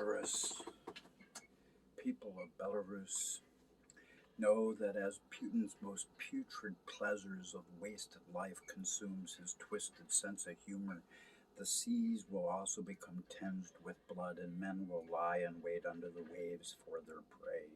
Belarus, people of Belarus, know that as Putin's most putrid pleasures of wasted life consumes his twisted sense of humor, the seas will also become tinged with blood, and men will lie in wait under the waves for their prey.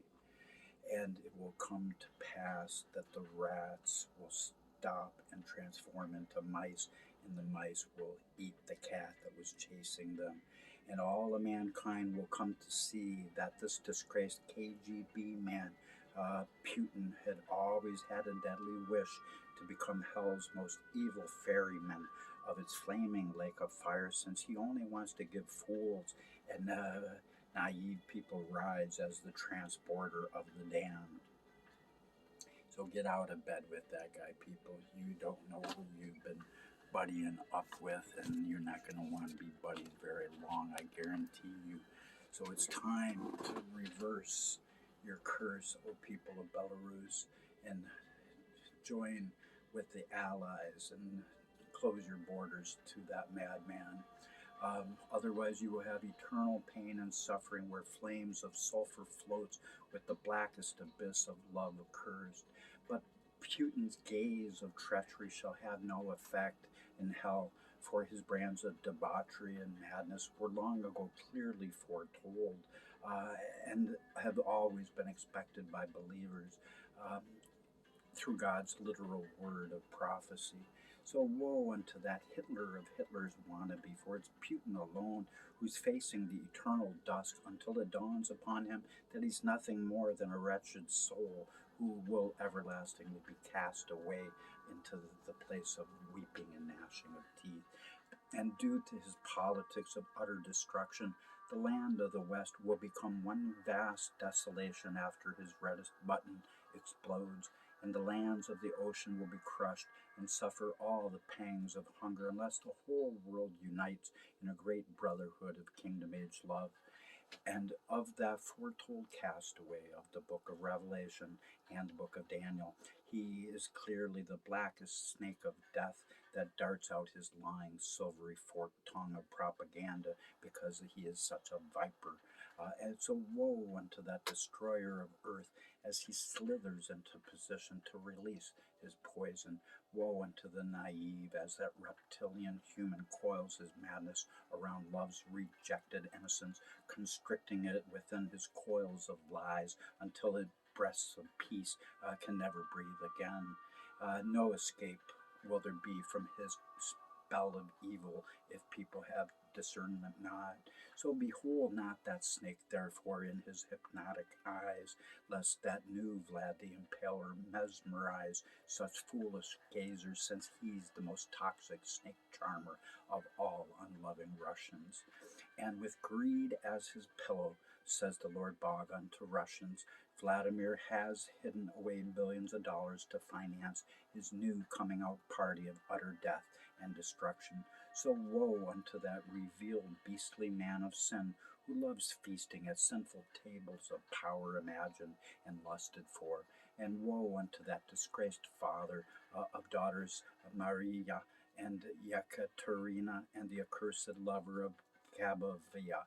And it will come to pass that the rats will stop and transform into mice, and the mice will eat the cat that was chasing them. And all of mankind will come to see that this disgraced KGB man, Putin, had always had a deadly wish to become hell's most evil ferryman of its flaming lake of fire, since he only wants to give fools and naive people rides as the transporter of the damned. So get out of bed with that guy, people. You don't know who you've been buddying up with, and you're not going to want to be buddied very long, I guarantee you. So it's time to reverse your curse, O people of Belarus, and join with the allies and close your borders to that madman. Otherwise, you will have eternal pain and suffering where flames of sulfur floats with the blackest abyss of love occurs. But Putin's gaze of treachery shall have no effect in hell, for his brands of debauchery and madness were long ago clearly foretold, and have always been expected by believers through God's literal word of prophecy. So woe unto that Hitler of Hitler's wannabe, for it's Putin alone who's facing the eternal dust until it dawns upon him that he's nothing more than a wretched soul who will everlastingly be cast away into the place of weeping and gnashing of teeth. And due to his politics of utter destruction, the land of the West will become one vast desolation after his reddest button explodes, and the lands of the ocean will be crushed and suffer all the pangs of hunger unless the whole world unites in a great brotherhood of kingdom age love. And of that foretold castaway of the book of Revelation and the book of Daniel, he is clearly the blackest snake of death that darts out his lying, silvery forked tongue of propaganda because he is such a viper. And so woe unto that destroyer of earth as he slithers into position to release his poison. Woe unto the naive as that reptilian human coils his madness around love's rejected innocence, constricting it within his coils of lies until its breasts of peace can never breathe again. No escape will there be from his spell of evil if people have discernment not. So behold not that snake therefore in his hypnotic eyes, lest that new Vlad the Impaler mesmerize such foolish gazers, since he's the most toxic snake charmer of all unloving Russians. And with greed as his pillow, says the Lord Bog unto Russians, Vladimir has hidden away billions of dollars to finance his new coming out party of utter death and destruction. So woe unto that revealed beastly man of sin who loves feasting at sinful tables of power imagined and lusted for. And woe unto that disgraced father of daughters of Maria and Yekaterina, and the accursed lover of Gabavia,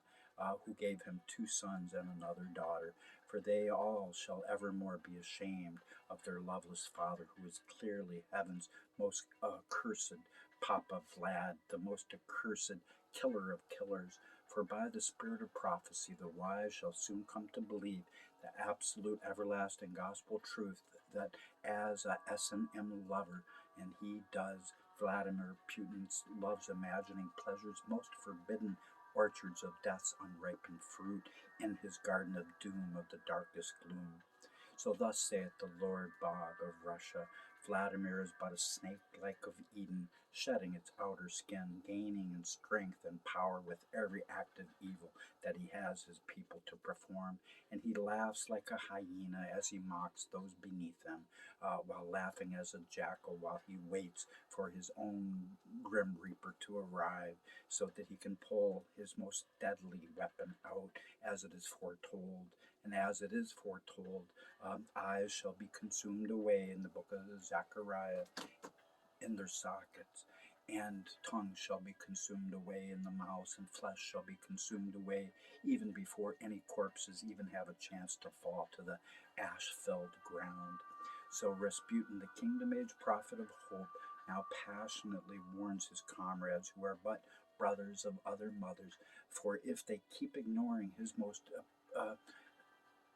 who gave him 2 sons and another daughter. For they all shall evermore be ashamed of their loveless father, who is clearly heaven's most accursed Papa Vlad, the most accursed killer of killers. For by the spirit of prophecy, the wise shall soon come to believe the absolute everlasting gospel truth that as a S&M lover, and he does, Vladimir Putin loves imagining pleasures most forbidden, orchards of death's unripened fruit in his garden of doom of the darkest gloom. So thus saith the Lord Bog of Russia, Vladimir is but a snake like of Eden, shedding its outer skin, gaining in strength and power with every act of evil that he has his people to perform. And he laughs like a hyena as he mocks those beneath him, while laughing as a jackal while he waits for his own grim reaper to arrive, so that he can pull his most deadly weapon out, as it is foretold. And as it is foretold, eyes shall be consumed away in the book of Zechariah in their sockets, and tongue shall be consumed away in the mouth, and flesh shall be consumed away, even before any corpses even have a chance to fall to the ash-filled ground. So Rasputin, the kingdom-age prophet of hope, now passionately warns his comrades, who are but brothers of other mothers, for if they keep ignoring his most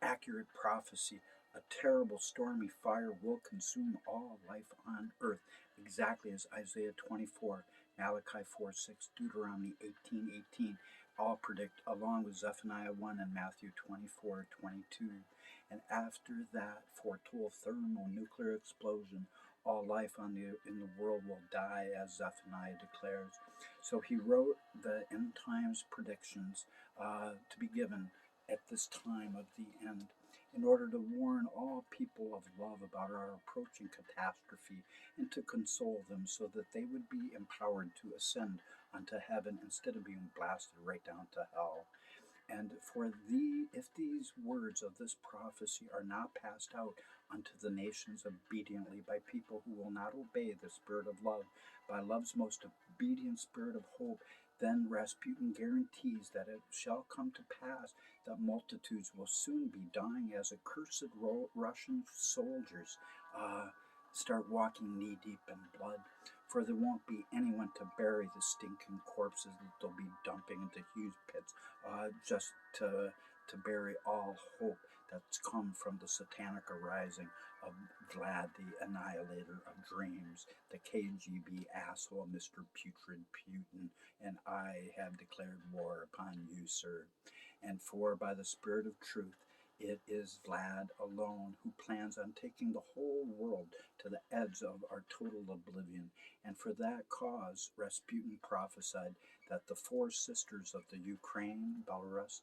accurate prophecy, a terrible stormy fire will consume all life on earth, exactly as Isaiah 24, Malachi 4:6, Deuteronomy 18:18 all predict, along with Zephaniah 1 and Matthew 24:22. And after that foretold thermonuclear explosion, all life in the world will die, as Zephaniah declares. So he wrote the end times predictions to be given at this time of the end, in order to warn all people of love about our approaching catastrophe, and to console them so that they would be empowered to ascend unto heaven instead of being blasted right down to hell. And if these words of this prophecy are not passed out unto the nations obediently by people who will not obey the spirit of love, by love's most obedient spirit of hope, then Rasputin guarantees that it shall come to pass that multitudes will soon be dying as accursed Russian soldiers start walking knee deep in blood. For there won't be anyone to bury the stinking corpses that they'll be dumping into huge pits, just to bury all hope that's come from the satanic arising of Vlad the Annihilator of Dreams, the KGB asshole, Mr. Putrid Putin, and I have declared war upon you, sir. And for by the Spirit of truth, it is Vlad alone who plans on taking the whole world to the edge of our total oblivion. And for that cause, Rasputin prophesied that the four sisters of the Ukraine, Belarus,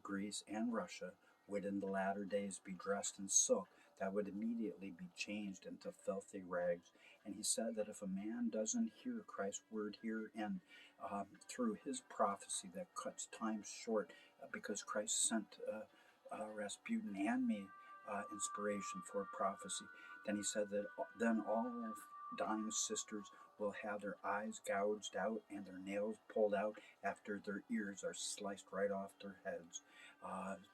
Greece, and Russia would in the latter days be dressed in silk that would immediately be changed into filthy rags. And he said that if a man doesn't hear Christ's word herein, through his prophecy that cuts time short, because Christ sent Rasputin and me inspiration for prophecy, then he said that then all dying sisters will have their eyes gouged out and their nails pulled out after their ears are sliced right off their heads.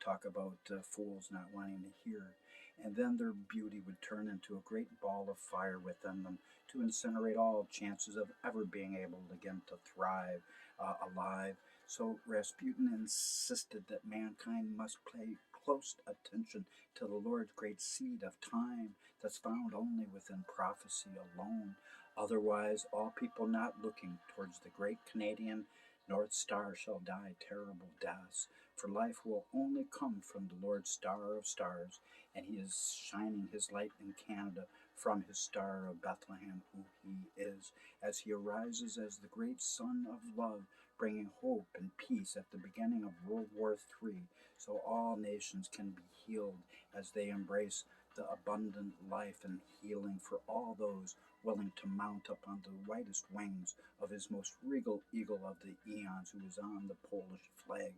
Talk about fools not wanting to hear. And then their beauty would turn into a great ball of fire within them to incinerate all chances of ever being able again to thrive alive. So Rasputin insisted that mankind must pay close attention to the Lord's great seed of time that's found only within prophecy alone. Otherwise, all people not looking towards the great Canadian North Star shall die terrible deaths, for life will only come from the Lord Star of Stars, and he is shining his light in Canada from his Star of Bethlehem, who he is, as he arises as the great Sun of Love, bringing hope and peace at the beginning of World War III, so all nations can be healed as they embrace the abundant life and healing for all those willing to mount up on the whitest wings of his most regal eagle of the eons, who is on the Polish flag,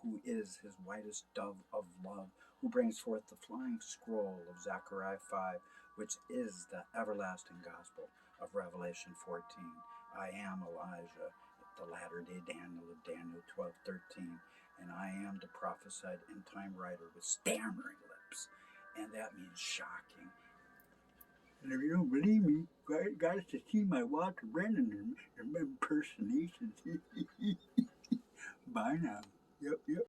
who is his whitest dove of love, who brings forth the flying scroll of Zechariah 5, which is the everlasting gospel of Revelation 14. I am Elijah, the latter-day Daniel of Daniel 12:13, and I am the prophesied end-time writer with stammering lips, and that means shocking. And if you don't believe me, got to see my Walter Brennan impersonations. Bye now. Yep.